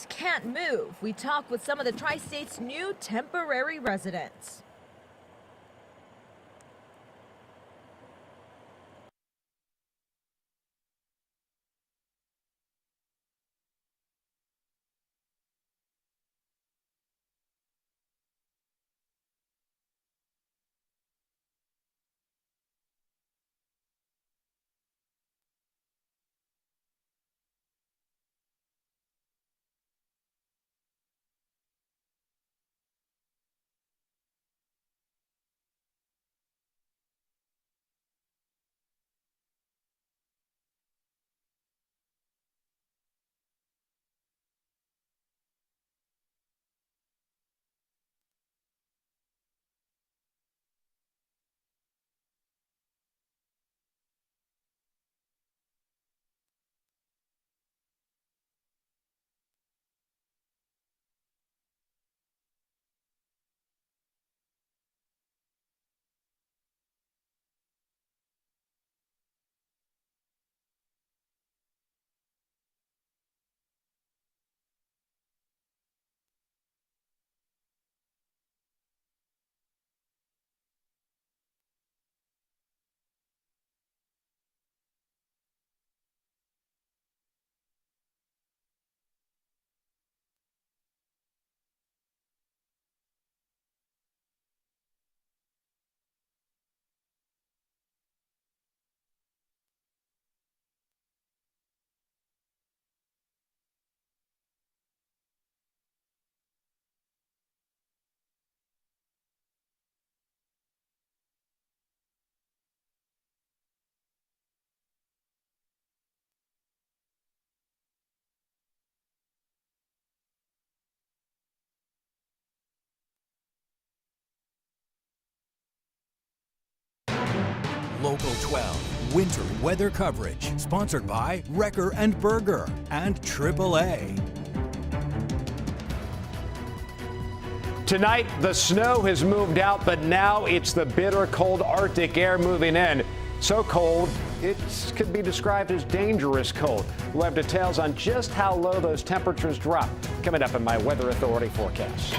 Can't move. We talk with some of the Tri-State's new temporary residents. Local 12 winter weather coverage, sponsored by Wrecker and Berger and AAA. Tonight, the snow has moved out, but now it's the bitter cold Arctic air moving in. So cold, it could be described as dangerous cold. We'll have details on just how low those temperatures drop coming up in my Weather Authority forecast.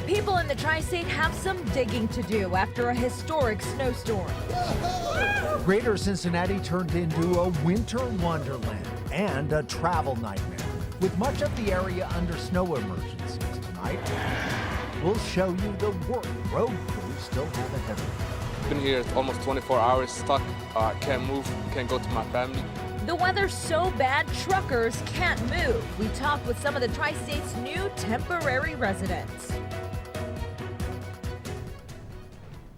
People in the Tri-State have some digging to do after a historic snowstorm. Greater Cincinnati turned into a winter wonderland and a travel nightmare, with much of the area under snow emergencies. Tonight, we'll show you the work road crews still have ahead of them. Been here almost 24 hours stuck, can't move, can't go to my family. The weather's so bad, truckers can't move. We talk with some of the Tri-State's new temporary residents.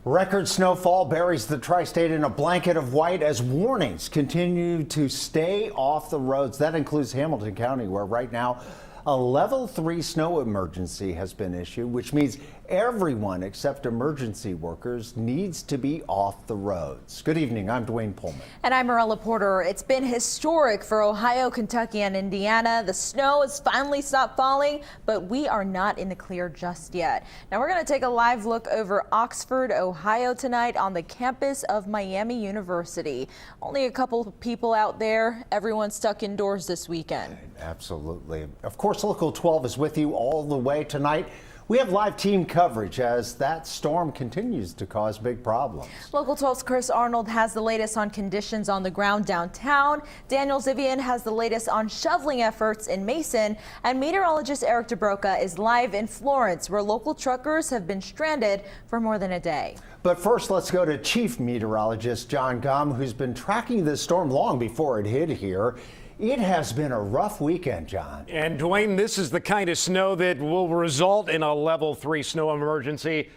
Record snowfall buries the Tri-State in a blanket of white as warnings continue to stay off the roads. That includes Hamilton County, where right now a level 3 snow emergency has been issued, which means everyone except emergency workers needs to be off the roads. Good evening, I'm Dwayne Pullman. And I'm Marella Porter. It's been historic for Ohio, Kentucky, and Indiana. The snow has finally stopped falling, but we are not in the clear just yet. Now we're going to take a live look over Oxford, Ohio tonight on the campus of Miami University. Only a couple people out there, everyone stuck indoors this weekend. Absolutely. Of course, Local 12 is with you all the way tonight. We have live team coverage as that storm continues to cause big problems. Local 12's Chris Arnold has the latest on conditions on the ground downtown. Daniel Zivian has the latest on shoveling efforts in Mason. And meteorologist Eric DeBroca is live in Florence, where local truckers have been stranded for more than a day. But first, let's go to Chief Meteorologist John Gum, who's been tracking this storm long before it hit here. It has been a rough weekend, John. And Dwayne, this is the kind of snow that will result in a level 3 snow emergency.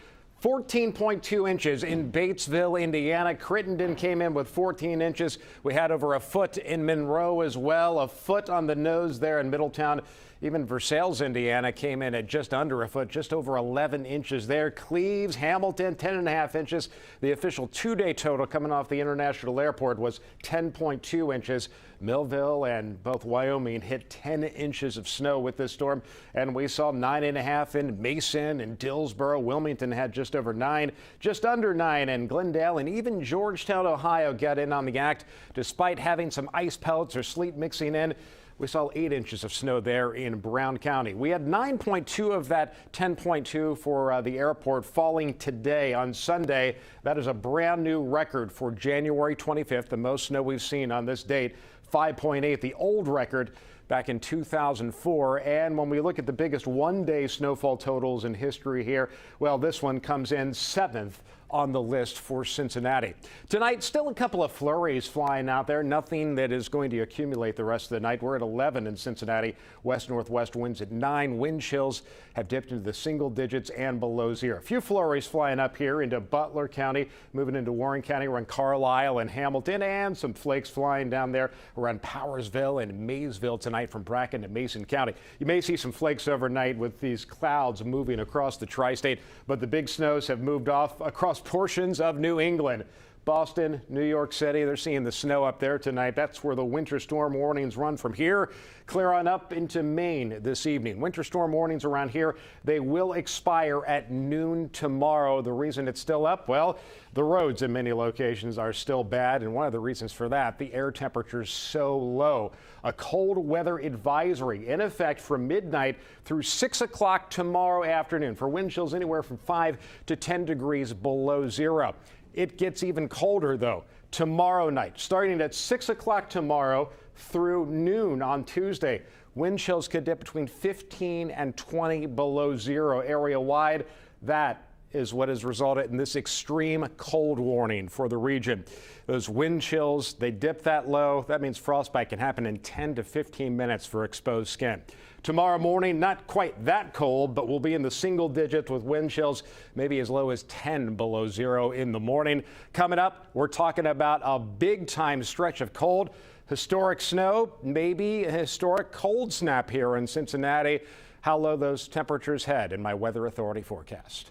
14.2 inches in Batesville, Indiana. Crittenden came in with 14 inches. We had over a foot in Monroe as well, a foot on the nose there in Middletown. Even Versailles, Indiana came in at just under a foot, just over 11 inches there. Cleves, Hamilton, 10.5 inches. The official 2-day total coming off the International Airport was 10.2 inches. Millville and both Wyoming hit 10 inches of snow with this storm, and we saw 9.5 in Mason and Dillsboro. Wilmington had just over 9, just under 9, and Glendale and even Georgetown, Ohio got in on the act despite having some ice pellets or sleet mixing in. We saw 8 inches of snow there in Brown County. We had 9.2 of that 10.2 for the airport falling today on Sunday. That is a brand new record for January 25th, the most snow we've seen on this date. 5.8, the old record back in 2004. And when we look at the biggest one-day snowfall totals in history here, well, this one comes in 7th on the list for Cincinnati. Tonight, still a couple of flurries flying out there. Nothing that is going to accumulate the rest of the night. We're at 11 in Cincinnati. West-northwest winds at 9. Wind chills have dipped into the single digits and below zero. A few flurries flying up here into Butler County, moving into Warren County, around Carlisle and Hamilton, and some flakes flying down there around Powersville and Maysville tonight from Bracken to Mason County. You may see some flakes overnight with these clouds moving across the tri-state, but the big snows have moved off across portions of New England. Boston, New York City, they're seeing the snow up there tonight. That's where the winter storm warnings run from here, clear on up into Maine this evening. Winter storm warnings around here, they will expire at noon tomorrow. The reason it's still up, well, the roads in many locations are still bad, and one of the reasons for that, the air temperature is so low. A cold weather advisory in effect from midnight through 6 o'clock tomorrow afternoon for wind chills anywhere from 5 to 10 degrees below zero. It gets even colder, though, tomorrow night, starting at 6 o'clock tomorrow through noon on Tuesday. Wind chills could dip between 15 and 20 below zero area-wide. That is what has resulted in this extreme cold warning for the region. Those wind chills, they dip that low. That means frostbite can happen in 10 to 15 minutes for exposed skin. Tomorrow morning, not quite that cold, but we'll be in the single digits with wind chills, maybe as low as 10 below zero in the morning. Coming up, we're talking about a big time stretch of cold, historic snow, maybe a historic cold snap here in Cincinnati. How low those temperatures head in my Weather Authority forecast.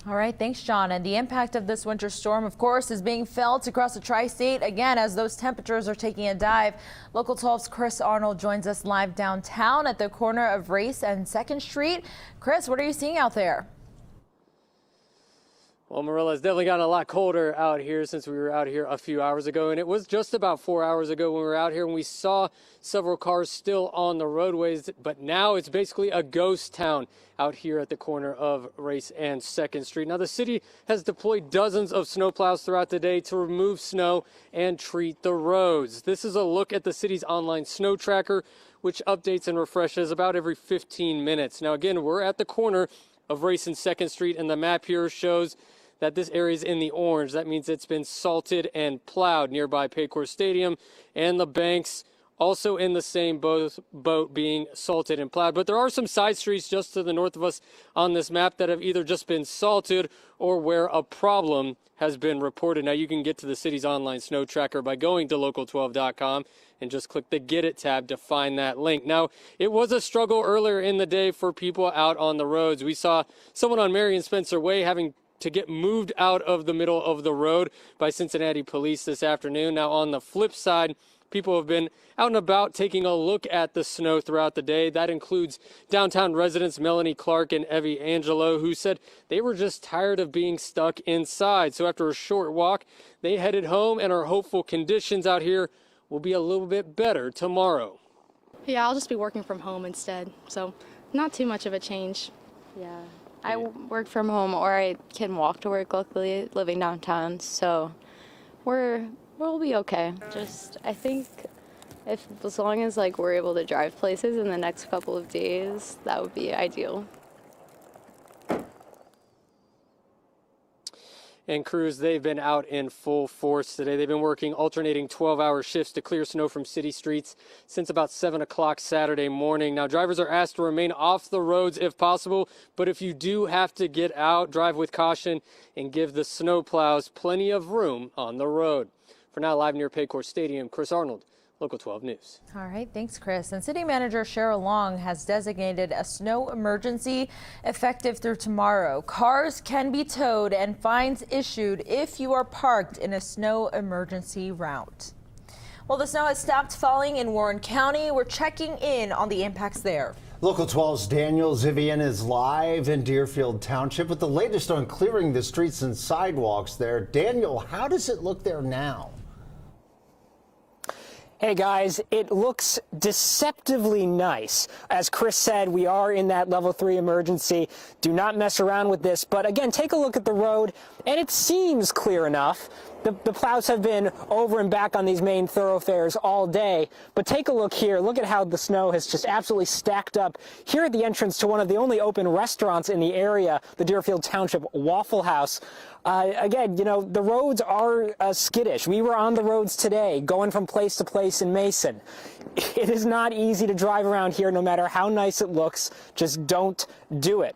All right, thanks, John. And the impact of this winter storm, of course, is being felt across the tri-state again as those temperatures are taking a dive. Local 12's Chris Arnold joins us live downtown at the corner of Race and 2nd Street. Chris, what are you seeing out there? Well, Marilla, it's definitely gotten a lot colder out here since we were out here a few hours ago. And it was just about 4 hours ago when we were out here and we saw several cars still on the roadways. But now it's basically a ghost town out here at the corner of Race and 2nd Street. Now, the city has deployed dozens of snowplows throughout the day to remove snow and treat the roads. This is a look at the city's online snow tracker, which updates and refreshes about every 15 minutes. Now, again, we're at the corner of Race and 2nd Street, and the map here shows that this area is in the orange. That means it's been salted and plowed nearby Paycor Stadium, and the banks also in the same boat being salted and plowed. But there are some side streets just to the north of us on this map that have either just been salted or where a problem has been reported. Now, you can get to the city's online snow tracker by going to local12.com and just click the Get It tab to find that link. Now, it was a struggle earlier in the day for people out on the roads. We saw someone on Marion Spencer Way having to get moved out of the middle of the road by Cincinnati police this afternoon. Now, on the flip side, people have been out and about taking a look at the snow throughout the day. That includes downtown residents Melanie Clark and Evie Angelo, who said they were just tired of being stuck inside. So after a short walk, they headed home and are hopeful conditions out here will be a little bit better tomorrow. Yeah, I'll just be working from home instead. So not too much of a change. Yeah. I work from home, or I can walk to work, luckily, living downtown, so we'll be okay. Just, I think, as long as we're able to drive places in the next couple of days, that would be ideal. And crews, they've been out in full force today. They've been working alternating 12-hour shifts to clear snow from city streets since about 7 o'clock Saturday morning. Now, drivers are asked to remain off the roads if possible, but if you do have to get out, drive with caution and give the snow plows plenty of room on the road. For now, live near Paycor Stadium, Chris Arnold, Local 12 News. All right, thanks, Chris. And City Manager Cheryl Long has designated a snow emergency effective through tomorrow. Cars can be towed and fines issued if you are parked in a snow emergency route. Well, the snow has stopped falling in Warren County. We're checking in on the impacts there. Local 12's Daniel Zivian is live in Deerfield Township with the latest on clearing the streets and sidewalks there. Daniel, how does it look there now? Hey guys, it looks deceptively nice. As Chris said, we are in that level 3 emergency. Do not mess around with this. But again, take a look at the road, and it seems clear enough. The plows have been over and back on these main thoroughfares all day. But take a look here. Look at how the snow has just absolutely stacked up here at the entrance to one of the only open restaurants in the area, the Deerfield Township Waffle House. Again, you know, the roads are skittish. We were on the roads today, going from place to place in Mason. It is not easy to drive around here, no matter how nice it looks. Just don't do it.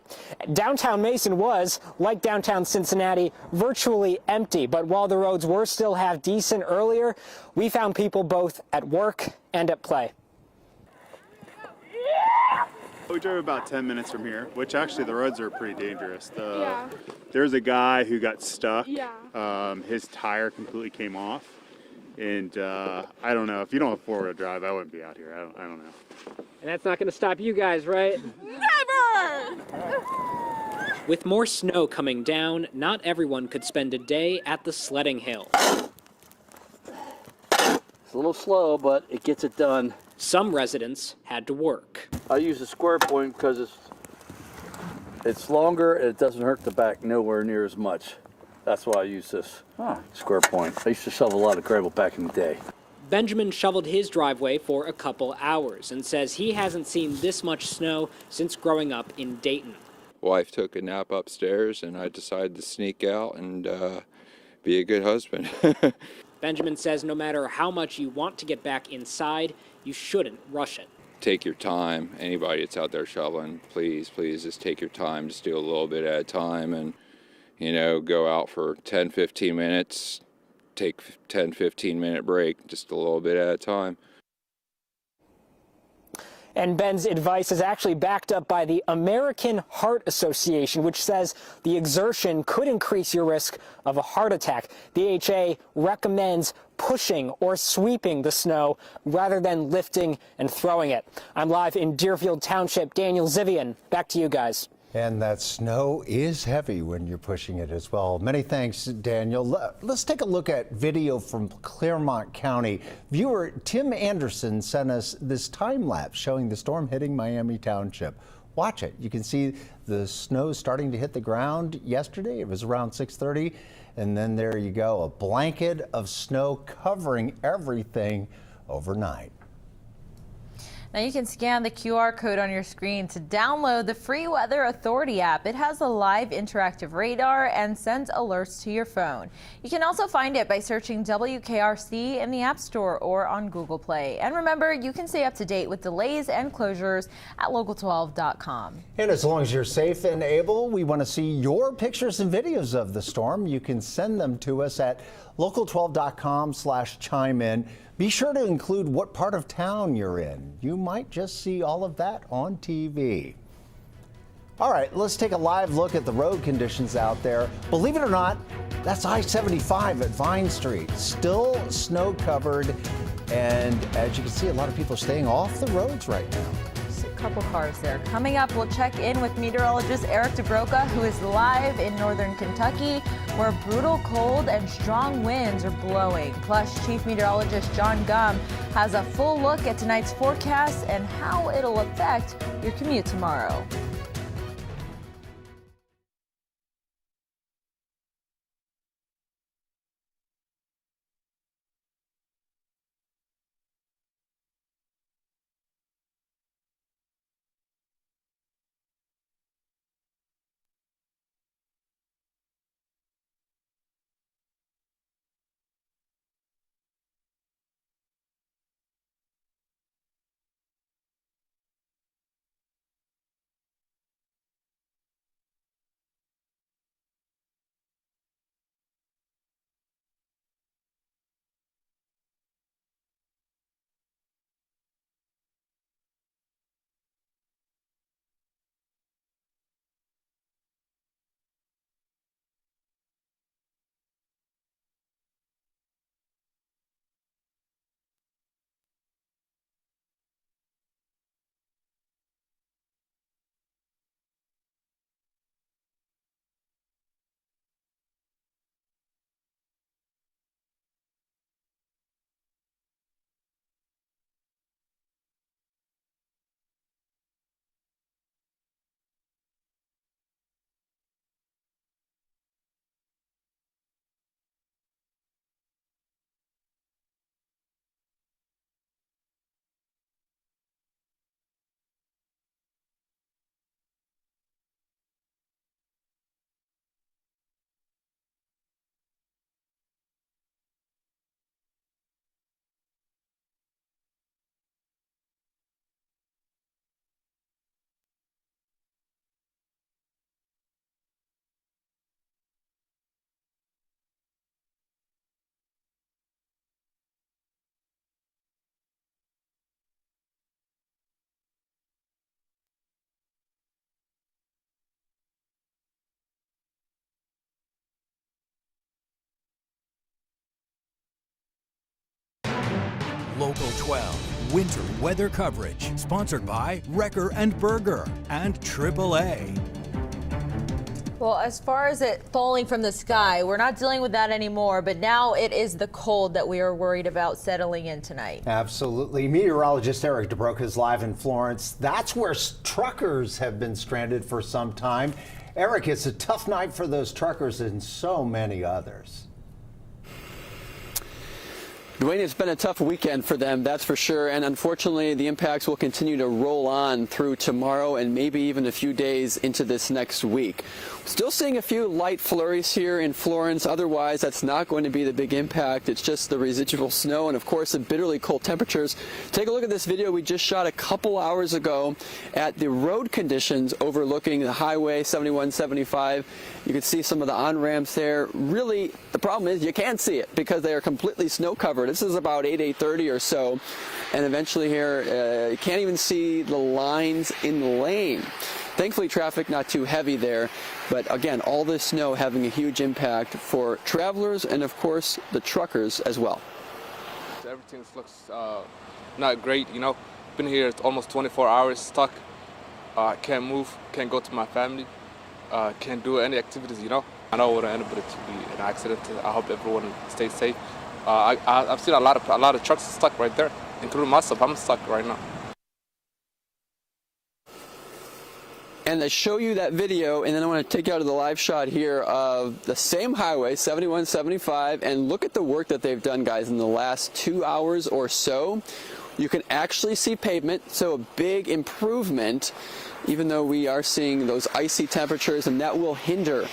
Downtown Mason was, like downtown Cincinnati, virtually empty. But while the roads were still half decent earlier, we found people both at work and at play. We drove about 10 minutes from here, which actually the roads are pretty dangerous. There's a guy who got stuck. His tire completely came off. And I don't know, if you don't have four-wheel drive, I wouldn't be out here. I don't know. And that's not going to stop you guys, right? Never! With more snow coming down, not everyone could spend a day at the sledding hill. It's a little slow, but it gets it done. Some residents had to work. I use a square point because it's longer and it doesn't hurt the back nowhere near as much. That's why I use this square point. I used to shovel a lot of gravel back in the day. Benjamin shoveled his driveway for a couple hours and says he hasn't seen this much snow since growing up in Dayton. Wife took a nap upstairs and I decided to sneak out and be a good husband. Benjamin says no matter how much you want to get back inside, you shouldn't rush it. Take your time. Anybody that's out there shoveling, please just take your time. Just do a little bit at a time and, you know, go out for 10, 15 minutes, take 10, 15-minute break, just a little bit at a time. And Ben's advice is actually backed up by the American Heart Association, which says the exertion could increase your risk of a heart attack. The AHA recommends pushing or sweeping the snow rather than lifting and throwing it. I'm live in Deerfield Township. Daniel Zivian, back to you guys. And that snow is heavy when you're pushing it as well. Many thanks, Daniel. Let's take a look at video from Claremont County. Viewer Tim Anderson sent us this time lapse showing the storm hitting Miami Township. Watch it. You can see the snow starting to hit the ground yesterday. It was around 6:30. And then there you go, a blanket of snow covering everything overnight. Now you can scan the QR code on your screen to download the free Weather Authority app. It has a live interactive radar and sends alerts to your phone. You can also find it by searching WKRC in the App Store or on Google Play. And remember, you can stay up to date with delays and closures at local12.com. And as long as you're safe and able, we want to see your pictures and videos of the storm. You can send them to us at local12.com/chime-in. Be sure to include what part of town you're in. You might just see all of that on TV. All right, let's take a live look at the road conditions out there. Believe it or not, that's I-75 at Vine Street. Still snow covered. And as you can see, a lot of people are staying off the roads right now. Just a couple cars there. Coming up, we'll check in with meteorologist Eric DeBroca, who is live in northern Kentucky, where brutal cold and strong winds are blowing. Plus, Chief Meteorologist John Gum has a full look at tonight's forecast and how it'll affect your commute tomorrow. Local 12 winter weather coverage, sponsored by Wrecker and Burger and AAA. Well, as far as it falling from the sky, we're not dealing with that anymore, but now it is the cold that we are worried about settling in tonight. Absolutely. Meteorologist Eric DeBroca is live in Florence. That's where truckers have been stranded for some time. Eric, it's a tough night for those truckers and so many others. Dwayne, it's been a tough weekend for them, that's for sure. And unfortunately, the impacts will continue to roll on through tomorrow and maybe even a few days into this next week. Still seeing a few light flurries here in Florence. Otherwise, that's not going to be the big impact. It's just the residual snow and, of course, the bitterly cold temperatures. Take a look at this video we just shot a couple hours ago at the road conditions overlooking the Highway 7175. You can see some of the on-ramps there. Really, the problem is you can't see it because they are completely snow-covered. This is about 8:30 or so, and eventually here you can't even see the lines in the lane. Thankfully, traffic not too heavy there, but again, all this snow having a huge impact for travelers and, of course, the truckers as well. Everything looks not great, you know. Been here almost 24 hours stuck. Can't move, can't go to my family, can't do any activities, you know. I know what ended up to be an accident. I hope everyone stays safe. I've seen a lot of trucks stuck right there, including myself. I'm stuck right now. And I show you that video, and then I want to take you out of the live shot here of the same highway, 7175, and look at the work that they've done, guys, in the last 2 hours or so. You can actually see pavement, so a big improvement, even though we are seeing those icy temperatures, and that will hinder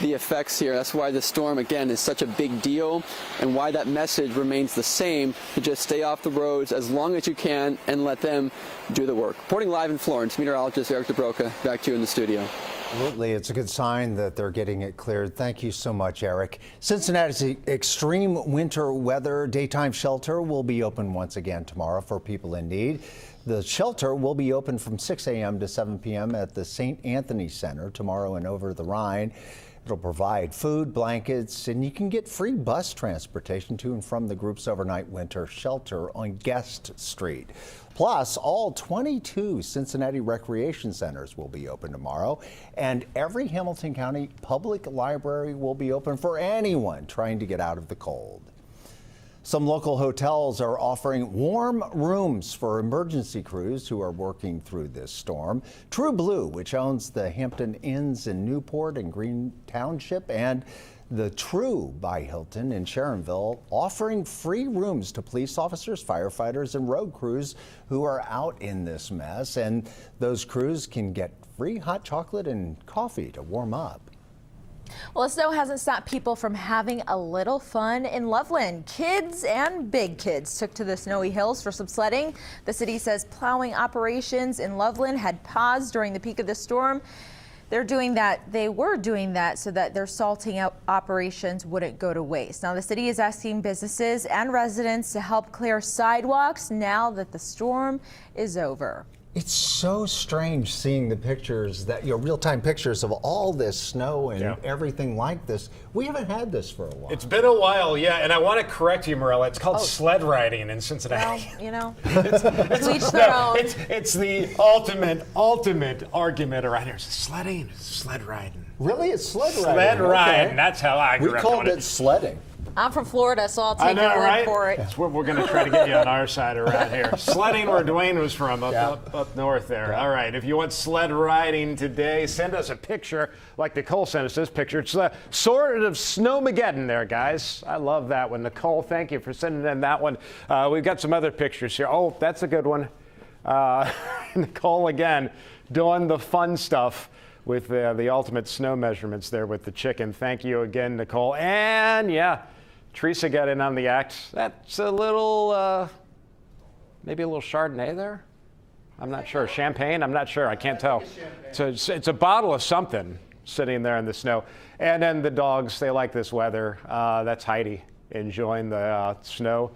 the effects here. That's why the storm, again, is such a big deal, and why that message remains the same, to just stay off the roads as long as you can and let them do the work. Reporting live in Florence, meteorologist Eric DeBroca, back to you in the studio. Absolutely. It's a good sign that they're getting it cleared. Thank you so much, Eric. Cincinnati's extreme winter weather daytime shelter will be open once again tomorrow for people in need. The shelter will be open from 6 a.m. to 7 p.m. at the St. Anthony Center tomorrow and over the Rhine. It'll provide food, blankets, and you can get free bus transportation to and from the group's overnight winter shelter on Guest Street. Plus, all 22 Cincinnati recreation centers will be open tomorrow, and every Hamilton County public library will be open for anyone trying to get out of the cold. Some local hotels are offering warm rooms for emergency crews who are working through this storm. True Blue, which owns the Hampton Inns in Newport and Green Township, and the True by Hilton in Sharonville, offering free rooms to police officers, firefighters, and road crews who are out in this mess. And those crews can get free hot chocolate and coffee to warm up. Well, the snow hasn't stopped people from having a little fun in Loveland. Kids and big kids took to the snowy hills for some sledding. The city says plowing operations in Loveland had paused during the peak of the storm. They were doing that so that their salting out operations wouldn't go to waste. Now, the city is asking businesses and residents to help clear sidewalks now that the storm is over. It's so strange seeing the pictures, that real-time pictures of all this snow and everything like this. We haven't had this for a while. It's been a while, yeah, and I want to correct you, Marilla. It's called sled riding in Cincinnati. Well, you know, to each their own. It's the ultimate argument around here. Is it sledding? Is it sled riding? Really? It's sled riding? Sled riding. Okay. That's how I grew up. We called it sledding. I'm from Florida, so I'll take your word for it. That's what we're going to try to get you on our side around here. Sledding, where Dwayne was from, up north there. Yeah. All right, if you want sled riding today, send us a picture, like Nicole sent us this picture. It's sort of Snowmageddon there, guys. I love that one. Nicole, thank you for sending in that one. We've got some other pictures here. Oh, that's a good one. Nicole, again, doing the fun stuff with the ultimate snow measurements there with the chicken. Thank you again, Nicole. And, yeah, Teresa got in on the act. That's a little, maybe a little Chardonnay there? I'm not sure. Champagne? I'm not sure. I can't tell. It's a bottle of something sitting there in the snow. And then the dogs, they like this weather. That's Heidi enjoying the snow.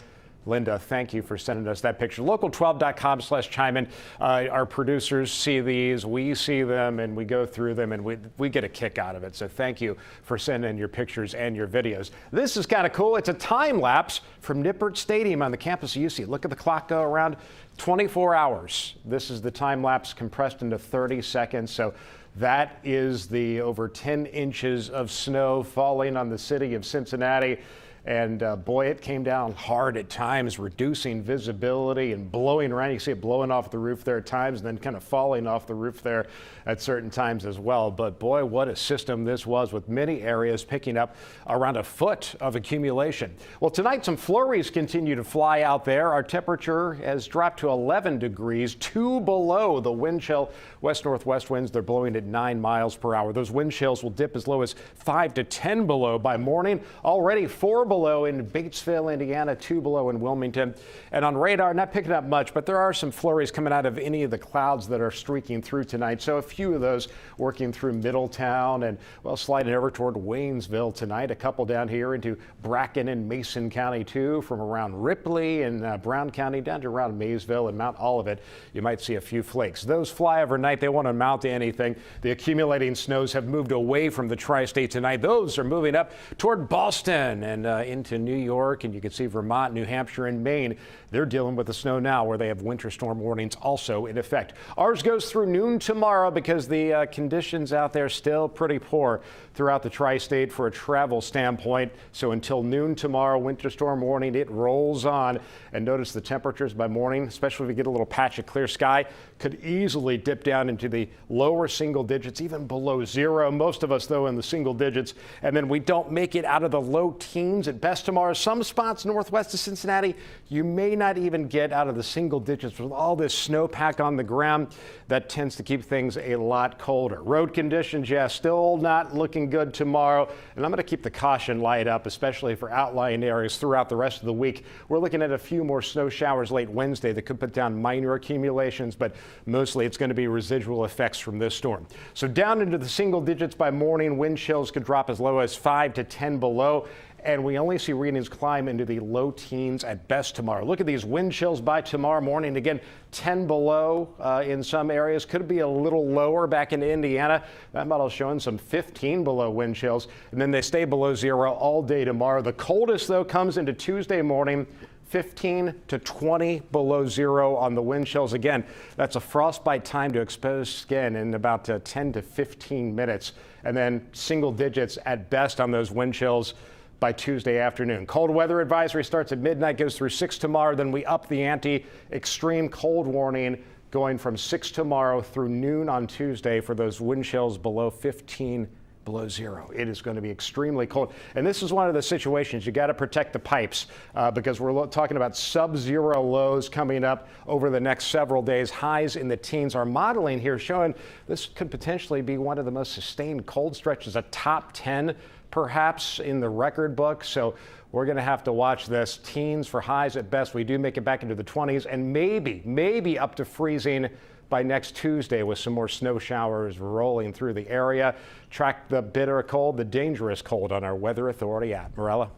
Linda, thank you for sending us that picture. Local12.com/chime in. Our producers see these, we see them, and we go through them, and we get a kick out of it. So thank you for sending in your pictures and your videos. This is kind of cool. It's a time lapse from Nippert Stadium on the campus of UC. Look at the clock go around. 24 hours. This is the time lapse compressed into 30 seconds. So that is the over 10 inches of snow falling on the city of Cincinnati. And boy, it came down hard at times, reducing visibility and blowing around. You see it blowing off the roof there at times and then kind of falling off the roof there at certain times as well. But boy, what a system this was, with many areas picking up around a foot of accumulation. Well, tonight some flurries continue to fly out there. Our temperature has dropped to 11 degrees, 2 below the wind chill. West-northwest winds, they're blowing at 9 miles per hour. Those wind chills will dip as low as 5 to 10 below by morning. Already 4 below in Batesville, Indiana, 2 below in Wilmington. And on radar, not picking up much, but there are some flurries coming out of any of the clouds that are streaking through tonight. So a few of those working through Middletown and, well, sliding over toward Waynesville tonight. A couple down here into Bracken and Mason County, too, from around Ripley and Brown County down to around Maysville and Mount Olivet. You might see a few flakes. Those fly overnight. They won't amount to anything. The accumulating snows have moved away from the tri-state tonight. Those are moving up toward Boston and into New York, and you can see Vermont, New Hampshire, and Maine. They're dealing with the snow now, where they have winter storm warnings also in effect. Ours goes through noon tomorrow because the conditions out there still pretty poor throughout the tri-state for a travel standpoint. So until noon tomorrow, winter storm warning, it rolls on. And notice the temperatures by morning, especially if you get a little patch of clear sky, could easily dip down into the lower single digits, even below zero. Most of us, though, in the single digits. And then we don't make it out of the low teens at best tomorrow. Some spots northwest of Cincinnati, you may not even get out of the single digits with all this snowpack on the ground. That tends to keep things a lot colder. Road conditions, yeah, still not looking good tomorrow. And I'm going to keep the caution light up, especially for outlying areas throughout the rest of the week. We're looking at a few more snow showers late Wednesday that could put down minor accumulations, but mostly it's going to be residual effects from this storm. So down into the single digits by morning, wind chills could drop as low as 5 to 10 below. And we only see readings climb into the low teens at best tomorrow. Look at these wind chills by tomorrow morning. Again, 10 below in some areas. Could be a little lower back in Indiana. That model showing some 15 below wind chills. And then they stay below zero all day tomorrow. The coldest, though, comes into Tuesday morning. 15 to 20 below zero on the wind chills. Again, that's a frostbite time to expose skin in about 10 to 15 minutes. And then single digits at best on those wind chills by Tuesday afternoon. Cold weather advisory starts at midnight, goes through 6 tomorrow. Then we up the ante. Extreme cold warning going from 6 tomorrow through noon on Tuesday for those wind chills below 15 below zero. It is going to be extremely cold. And this is one of the situations you got to protect the pipes because we're talking about sub-zero lows coming up over the next several days. Highs in the teens. Our modeling here showing this could potentially be one of the most sustained cold stretches, a top 10 perhaps in the record book. So we're going to have to watch this. Teens for highs at best. We do make it back into the 20s and maybe up to freezing by next Tuesday with some more snow showers rolling through the area. Track the bitter cold, the dangerous cold on our Weather Authority app. Morella.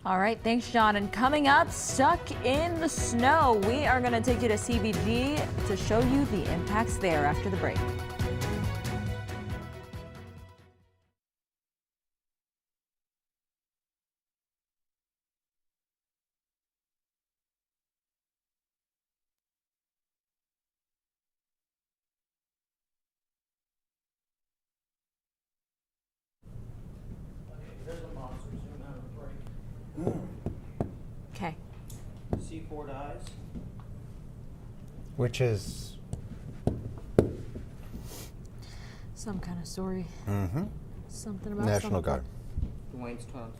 All right, thanks, John. And coming up, stuck in the snow, we are going to take you to CBG to show you the impacts there after the break. Okay. C4 dies. Which is Some kind of story. Something about National Guard. Dwayne's 12.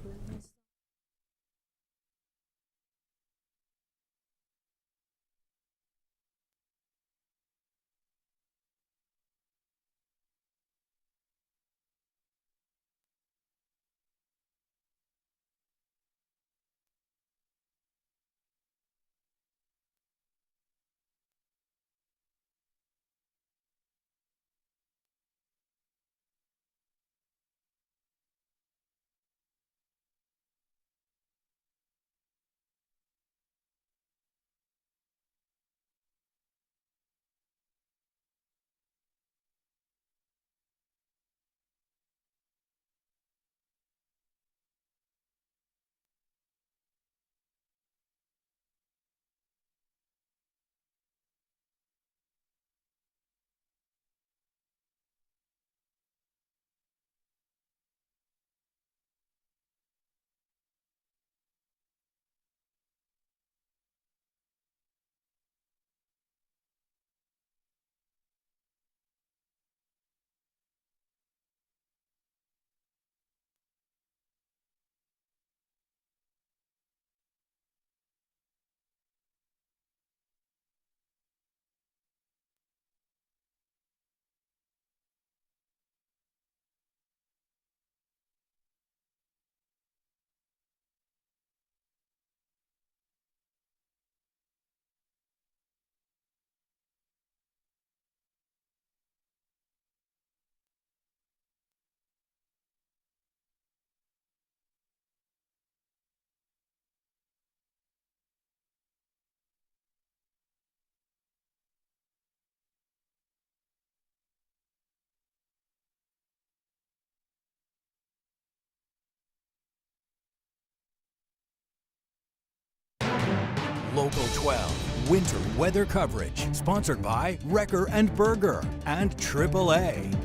Local 12 winter weather coverage, sponsored by Wrecker and Burger and AAA.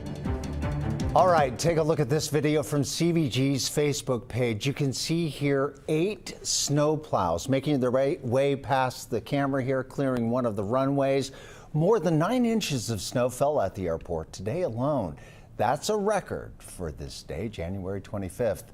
All right, take a look at this video from CVG's Facebook page. You can see here 8 snowplows making their way past the camera here, clearing one of the runways. More than 9 inches of snow fell at the airport today alone. That's a record for this day, January 25th.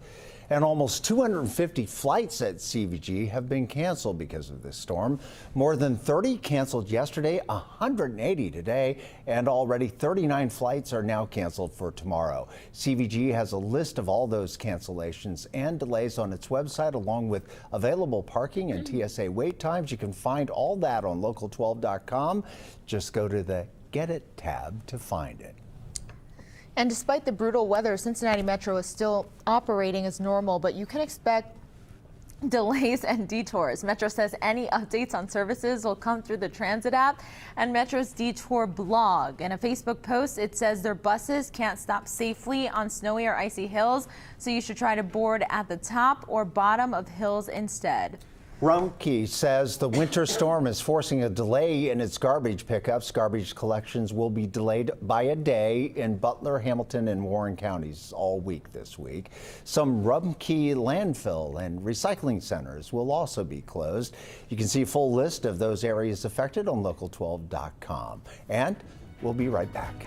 And almost 250 flights at CVG have been canceled because of this storm. More than 30 canceled yesterday, 180 today, and already 39 flights are now canceled for tomorrow. CVG has a list of all those cancellations and delays on its website, along with available parking and TSA wait times. You can find all that on local12.com. Just go to the Get It tab to find it. And despite the brutal weather, Cincinnati Metro is still operating as normal, but you can expect delays and detours. Metro says any updates on services will come through the transit app and Metro's detour blog. In a Facebook post, it says their buses can't stop safely on snowy or icy hills, so you should try to board at the top or bottom of hills instead. Rumpke says the winter storm is forcing a delay in its garbage pickups. Garbage collections will be delayed by a day in Butler, Hamilton, and Warren counties all week this week. Some Rumpke landfill and recycling centers will also be closed. You can see a full list of those areas affected on local12.com. And we'll be right back.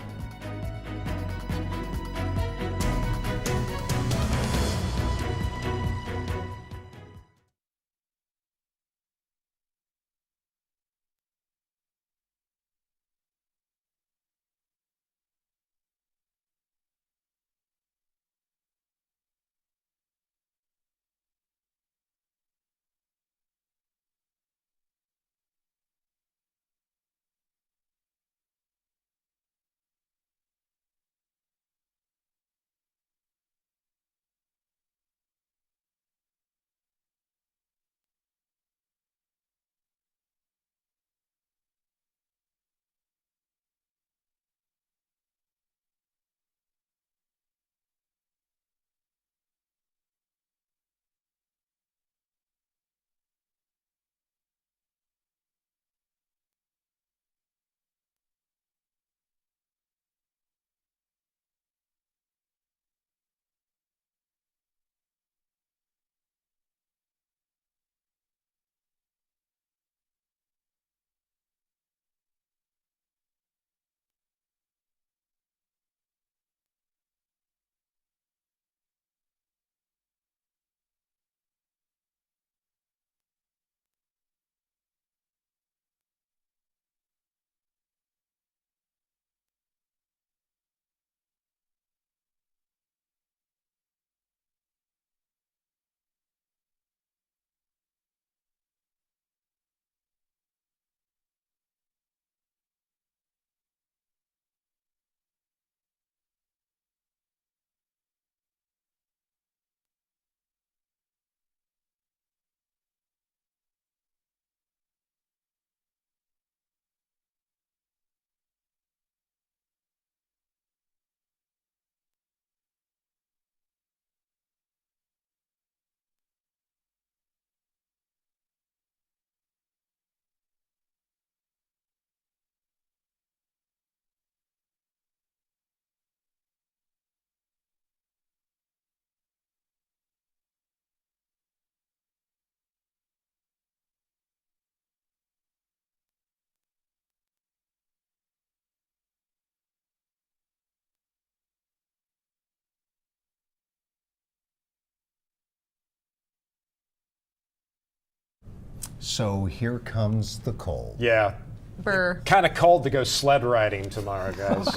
So here comes the cold. Yeah. Burr. Kind of cold to go sled riding tomorrow, guys.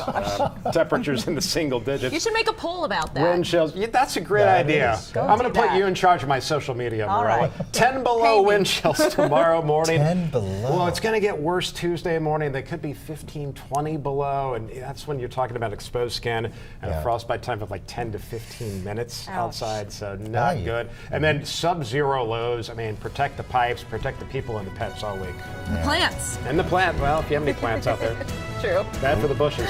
Temperatures in the single digits. You should make a poll about that. Wind chills. Yeah, that's a great idea. I'm going to put you in charge of my social media, Marilla. 10 below wind chills tomorrow morning. 10 below. Well, it's going to get worse Tuesday morning. They could be 15, 20 below, and that's when you're talking about exposed skin and a frostbite time of like 10 to 15 minutes outside, so not good. And then sub-zero lows. I mean, protect the pipes, protect the people and the pets all week. Plants. And the plant. Well, if you have any plants out there. True. Bad for the bushes.